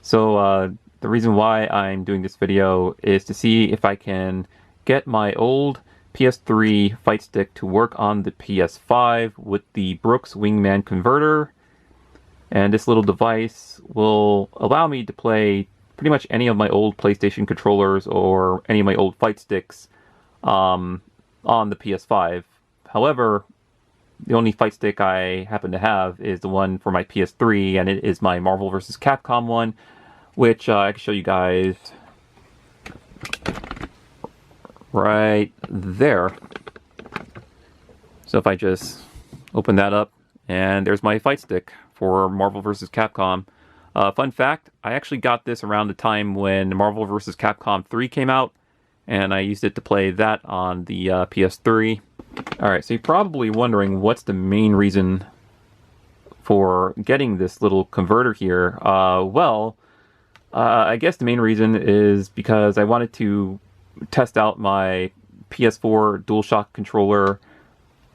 So the reason why I'm doing this video is to see if I can get my old PS3 fight stick to work on the PS5 with the Brook Wingman Converter. And this little device will allow me to play pretty much any of my old PlayStation controllers or any of my old fight sticks on the PS5. However, the only fight stick I happen to have is the one for my PS3, and it is my Marvel vs. Capcom one, which I can show you guys right there. So if I just open that up, and there's my fight stick for Marvel vs. Capcom. Fun fact, I actually got this around the time when Marvel vs. Capcom 3 came out, and I used it to play that on the PS3. Alright, so you're probably wondering what's the main reason for getting this little converter here. I guess the main reason is because I wanted to test out my PS4 DualShock Controller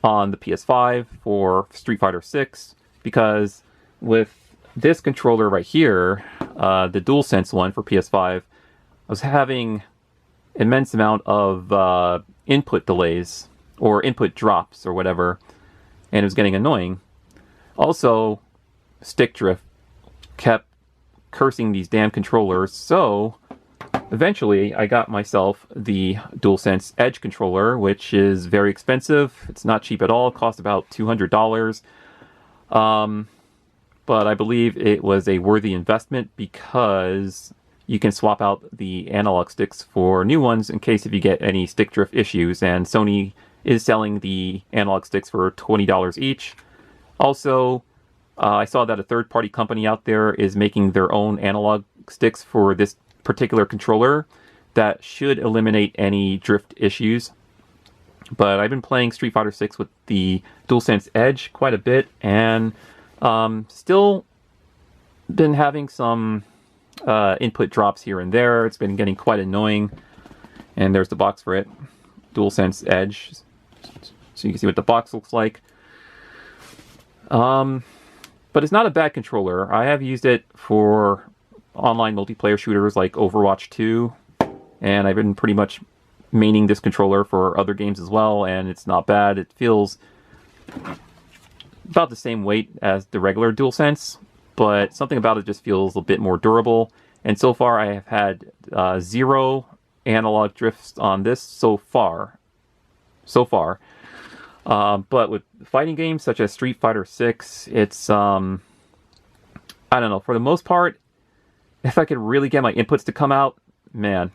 on the PS5 for Street Fighter 6, because with this controller right here, the DualSense one for PS5, I was having immense amount of input delays or input drops or whatever, and it was getting annoying. Also, stick drift kept cursing these damn controllers, so eventually I got myself the DualSense Edge controller, which is very expensive. It's not cheap at all. It cost about $200. But I believe it was a worthy investment because you can swap out the analog sticks for new ones in case if you get any stick drift issues, and Sony is selling the analog sticks for $20 each. Also, I saw that a third-party company out there is making their own analog sticks for this particular controller that should eliminate any drift issues. But I've been playing Street Fighter 6 with the DualSense Edge quite a bit, and still been having some input drops here and there. It's been getting quite annoying. And there's the box for it, DualSense Edge. So you can see what the box looks like. But it's not a bad controller. I have used it for online multiplayer shooters like Overwatch 2, and I've been pretty much maining this controller for other games as well, and it's not bad. It feels about the same weight as the regular DualSense, but something about it just feels a bit more durable. And so far I have had 0 analog drifts on this so far. But with fighting games such as Street Fighter 6, it's I don't know, for the most part, if I could really get my inputs to come out, man,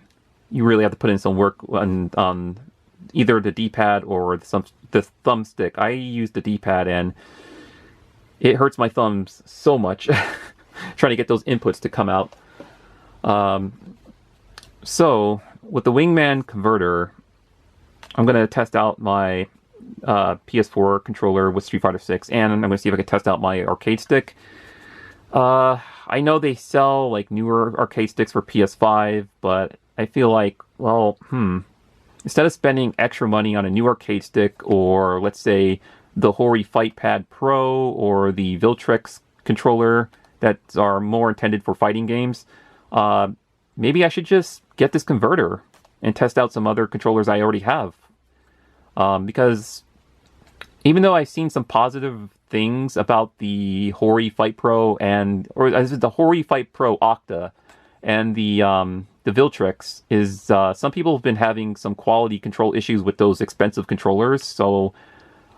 you really have to put in some work on either the Dpad or the thumbstick. I use the Dpad, and it hurts my thumbs so much trying to get those inputs to come out. So with the Wingman Converter, I'm going to test out my PS4 controller with Street Fighter 6, and I'm going to see if I can test out my arcade stick. I know they sell like newer arcade sticks for PS5, but I feel like, well, instead of spending extra money on a new arcade stick, or let's say the Hori FightPad Pro or the Viltrex controller that are more intended for fighting games, maybe I should just get this converter and test out some other controllers I already have. Because even though I've seen some positive things about the Hori Fight Pro or the Hori Fight Pro Octa and the Viltrex, is some people have been having some quality control issues with those expensive controllers. So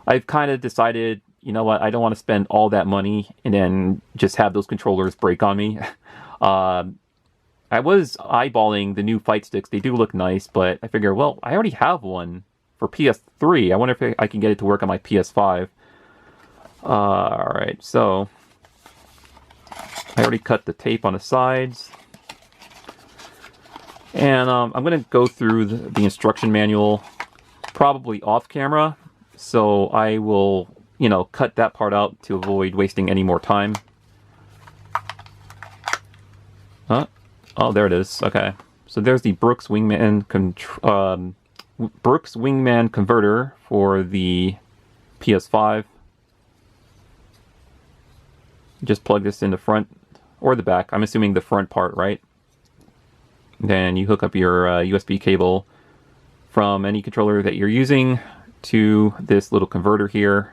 I've kind of decided, you know what, I don't want to spend all that money and then just have those controllers break on me. I was eyeballing the new fight sticks. They do look nice, but I figure, well, I already have one for PS3. I wonder if I can get it to work on my PS5. Alright, so I already cut the tape on the sides. And I'm going to go through the instruction manual probably off camera. So I will, cut that part out to avoid wasting any more time. Huh? Oh, there it is. Okay. So there's the Brook Wingman Converter for the PS5. Just plug this in the front or the back. I'm assuming the front part, right? Then you hook up your USB cable from any controller that you're using to this little converter here,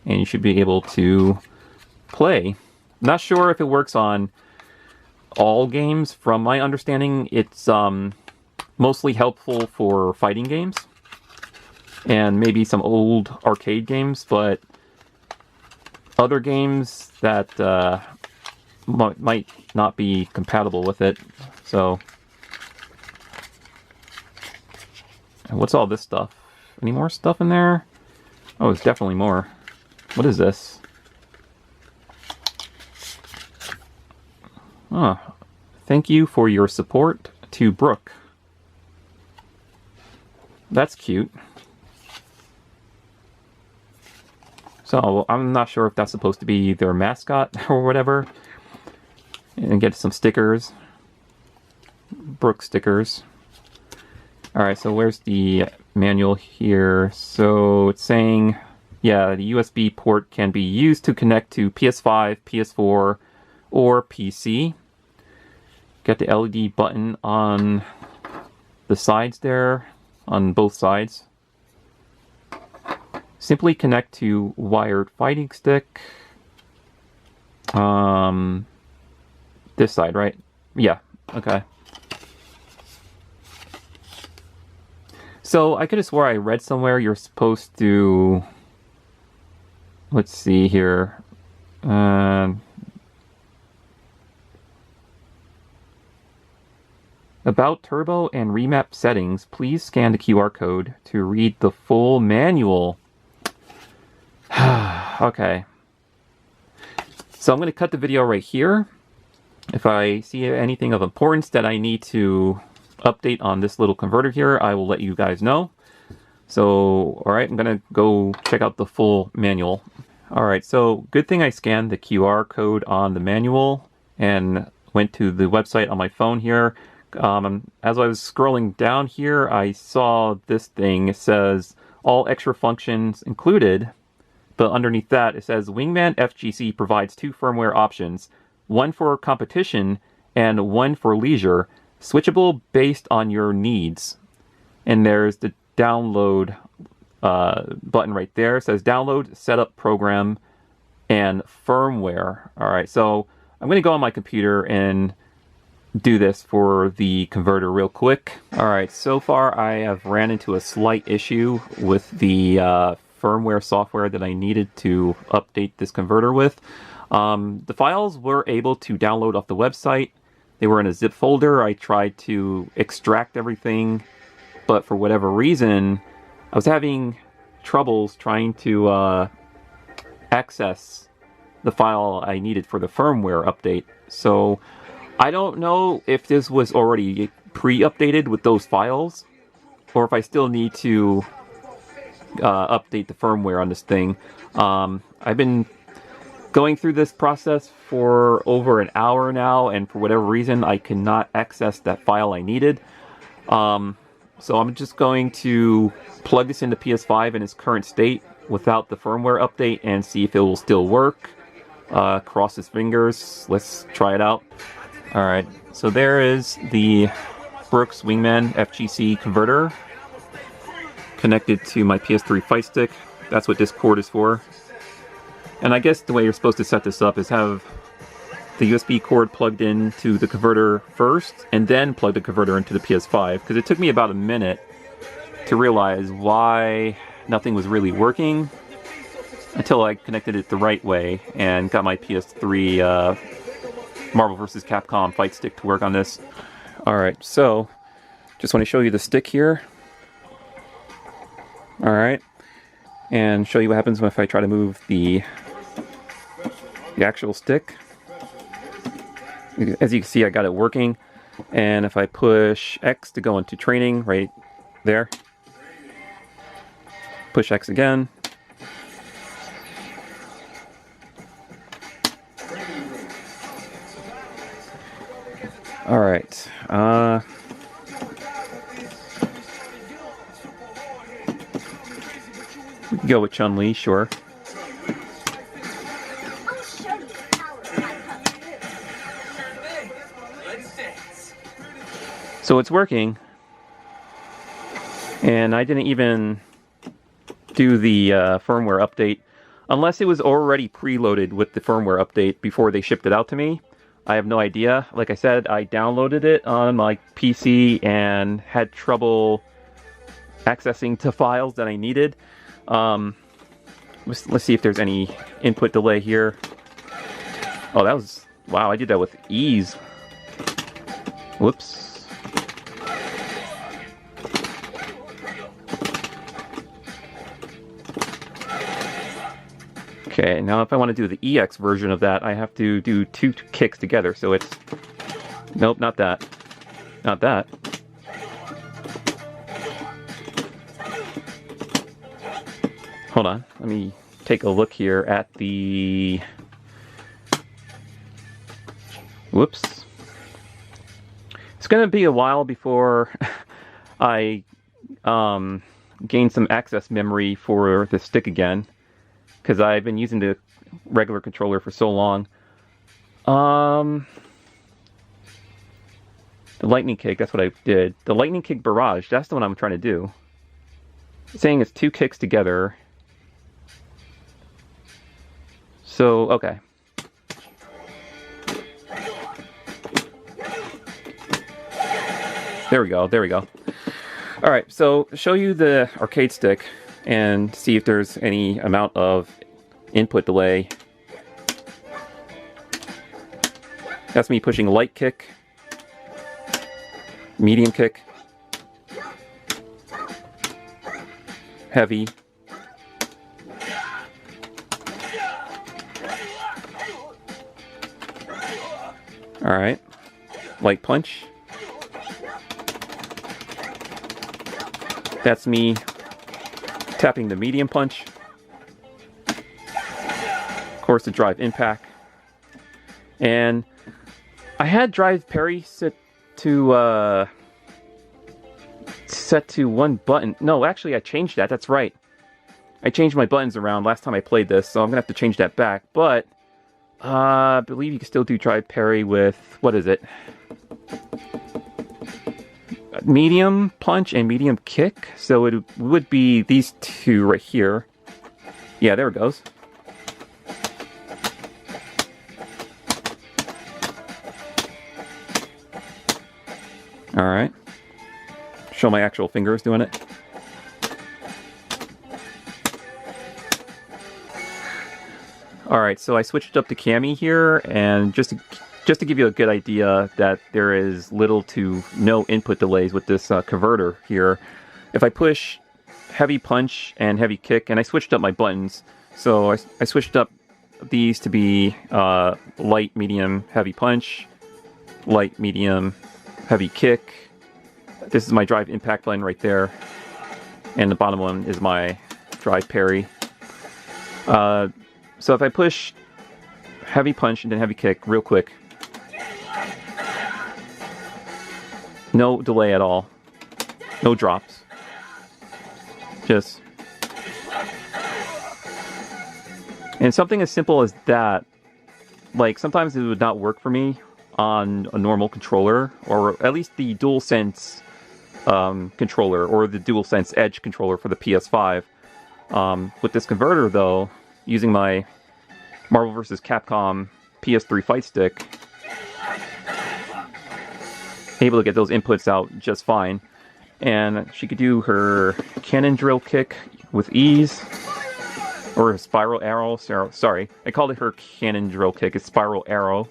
and you should be able to play. Not sure if it works on all games. From my understanding, it's mostly helpful for fighting games and maybe some old arcade games, but other games that might not be compatible with it. So, and what's all this stuff? Any more stuff in there? Oh, there's definitely more. What is this? Oh, thank you for your support to Brook. That's cute. So, I'm not sure if that's supposed to be their mascot or whatever. And get some stickers. Brook stickers. Alright, so where's the manual here? So, it's saying, yeah, the USB port can be used to connect to PS5, PS4, or PC. Got the LED button on the sides there, on both sides. Simply connect to wired fighting stick. This side, right? Yeah, okay. So I could have swore I read somewhere you're supposed to... Let's see here. About turbo and remap settings, please scan the QR code to read the full manual. Okay. So I'm going to cut the video right here. If I see anything of importance that I need to update on this little converter here, I will let you guys know. So, alright, I'm going to go check out the full manual. Alright, so good thing I scanned the QR code on the manual and went to the website on my phone here. As I was scrolling down here, I saw this thing. It says, all extra functions included. But underneath that, it says, Wingman FGC provides 2 firmware options. One for competition and one for leisure. Switchable based on your needs. And there's the download button right there. It says download, setup, program, and firmware. Alright, so I'm going to go on my computer and do this for the converter real quick. Alright, so far I have ran into a slight issue with the firmware software that I needed to update this converter with. The files were able to download off the website. They were in a zip folder. I tried to extract everything, but for whatever reason, I was having troubles trying to access the file I needed for the firmware update. So I don't know if this was already pre-updated with those files, or if I still need to update the firmware on this thing. I've been going through this process for over an hour now, and for whatever reason I cannot access that file I needed. So I'm just going to plug this into PS5 in its current state without the firmware update and see if it will still work. Cross his fingers. Let's try it out. Alright, so there is the Brook Wingman FGC Converter connected to my PS3 fight stick. That's what this cord is for. And I guess the way you're supposed to set this up is have the USB cord plugged into the converter first, and then plug the converter into the PS5, because it took me about a minute to realize why nothing was really working until I connected it the right way and got my PS3 Marvel vs. Capcom fight stick to work on this. Alright, so just want to show you the stick here. Alright, and show you what happens if I try to move the actual stick. As you can see, I got it working, and if I push X to go into training right there, push X again, alright, we can go with ChunLi, sure. So it's working. And I didn't even do the firmware update, unless it was already preloaded with the firmware update before they shipped it out to me. I have no idea. Like I said, I downloaded it on my PC and had trouble accessing to files that I needed. Let's see if there's any input delay here. Oh, that was... Wow, I did that with ease. Whoops. Okay, now if I want to do the EX version of that, I have to do 2 kicks together, so it's... Nope, not that. Not that. Hold on, let me take a look here at the... Whoops. It's going to be a while before I gain some access memory for the stick again, because I've been using the regular controller for so long. The lightning kick, that's what I did. The lightning kick barrage, that's the one I'm trying to do. It's saying it's 2 kicks together. So, okay. There we go, there we go. Alright, so to show you the arcade stick and see if there's any amount of input delay. That's me pushing light kick, medium kick, heavy, alright, light punch. That's me tapping the medium punch. Of course, the drive impact. And I had drive parry set to 1 button. No, actually I changed that. That's right. I changed my buttons around last time I played this, so I'm gonna have to change that back. But I believe you can still do drive parry with, what is it? Medium punch and medium kick, so it would be these 2 right here. Yeah, there it goes. Alright. Show my actual fingers doing it. Alright, so I switched up to Cami here, and just to give you a good idea that there is little to no input delays with this converter here. If I push heavy punch and heavy kick, and I switched up my buttons, so I switched up these to be light, medium, heavy punch, light, medium, heavy kick. This is my drive impact button right there, and the bottom one is my drive parry. So if I push heavy punch and then heavy kick real quick, no delay at all. No drops. Just... And something as simple as that, like, sometimes it would not work for me on a normal controller, or at least the DualSense controller, or the DualSense Edge controller for the PS5. With this converter, though, using my Marvel vs. Capcom PS3 fight stick, able to get those inputs out just fine. And she could do her cannon drill kick with ease, or a spiral arrow. Sorry, I called it her cannon drill kick. It's spiral arrow.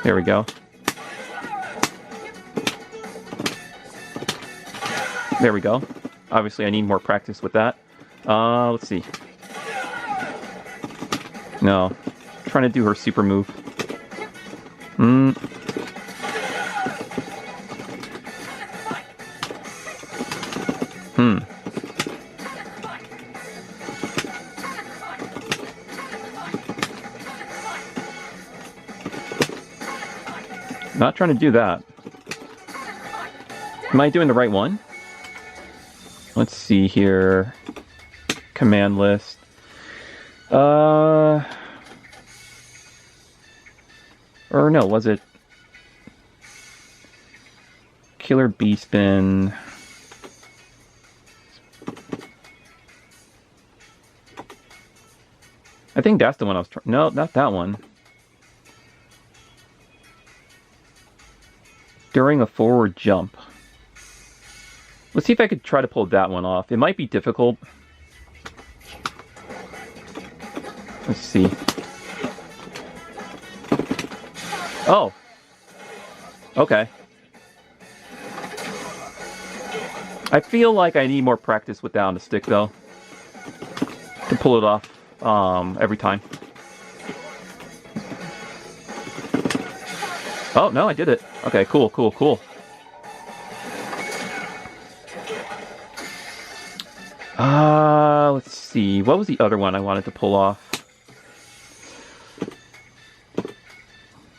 There we go. There we go. Obviously, I need more practice with that. Let's see. No, I'm trying to do her super move. Not trying to do that. Am I doing the right one? Let's see here. Command list. Or no, was it Killer Bee Spin? I think that's the one I was trying. No, not that one. During a forward jump. Let's see if I could try to pull that one off. It might be difficult. Let's see. Oh. Okay. I feel like I need more practice with that on the stick, though, to pull it off every time. Oh, no, I did it. Okay, cool, cool, cool. Let's see. What was the other one I wanted to pull off?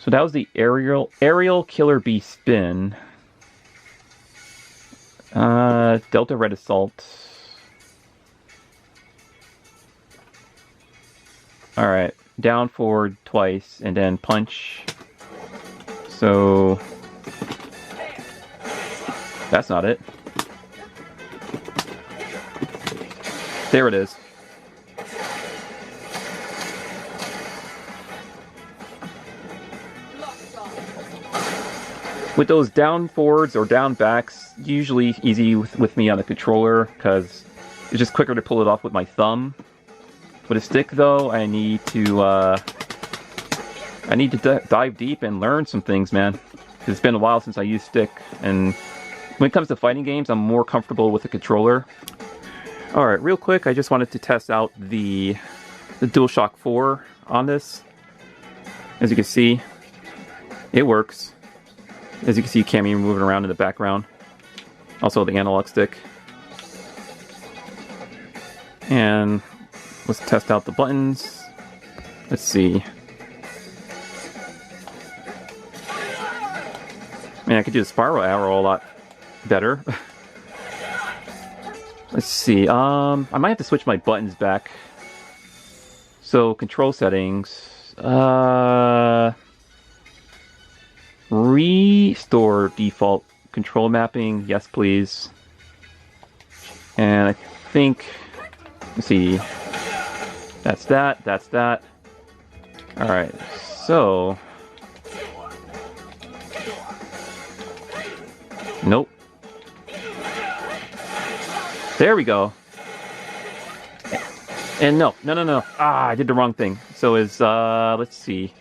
So that was the aerial Killer Bee Spin. Delta Red Assault. Alright, down forward twice, and then punch. So that's not it. There it is. With those down forwards or down backs, usually easy with me on the controller, because it's just quicker to pull it off with my thumb. With a stick, though, I need to dive deep and learn some things, man. It's been a while since I used stick, and when it comes to fighting games, I'm more comfortable with the controller. Alright, real quick, I just wanted to test out the DualShock 4 on this. As you can see, it works. As you can see, Cammy moving around in the background. Also the analog stick. And let's test out the buttons. Let's see. Man, I could do the spiral arrow a lot better. Let's see. I might have to switch my buttons back. So, control settings. Restore default control mapping. Yes, please. And I think... Let's see. That's that. That's that. Alright, so... Nope. There we go. And no. Ah, I did the wrong thing. So is, let's see.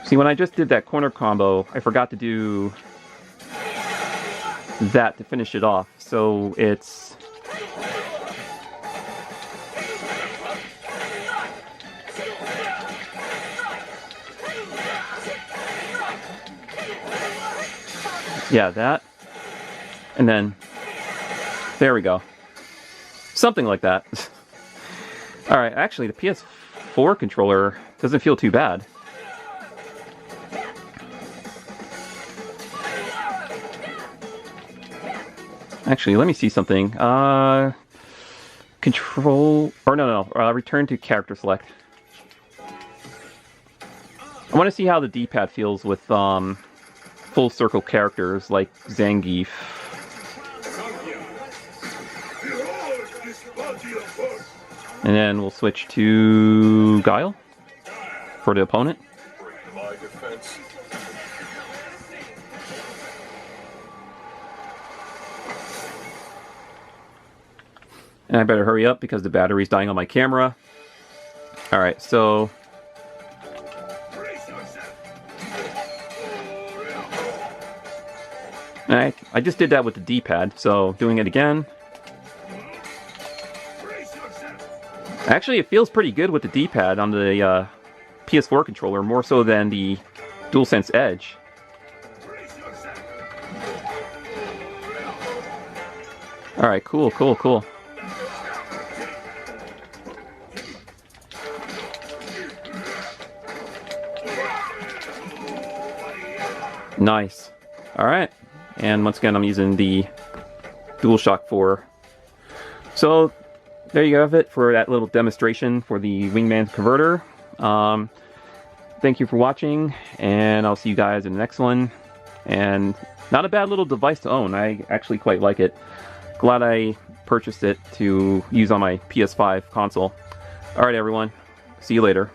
See, when I just did that corner combo, I forgot to do that to finish it off. So it's... Yeah, that. And then... There we go. Something like that. Alright, actually, the PS4 controller doesn't feel too bad. Actually, let me see something. Control... Or no. Return to character select. I want to see how the Dpad feels with full circle characters like Zangief. And then we'll switch to Guile for the opponent. And I better hurry up because the battery's dying on my camera. Alright, so... Alright, I just did that with the D-pad, so doing it again. Actually, it feels pretty good with the D-pad on the PS4 controller, more so than the DualSense Edge. Alright, cool. Nice. Alright. And once again, I'm using the DualShock 4. So, there you have it for that little demonstration for the Wingman Converter. Thank you for watching, and I'll see you guys in the next one. And not a bad little device to own. I actually quite like it. Glad I purchased it to use on my PS5 console. Alright everyone, see you later.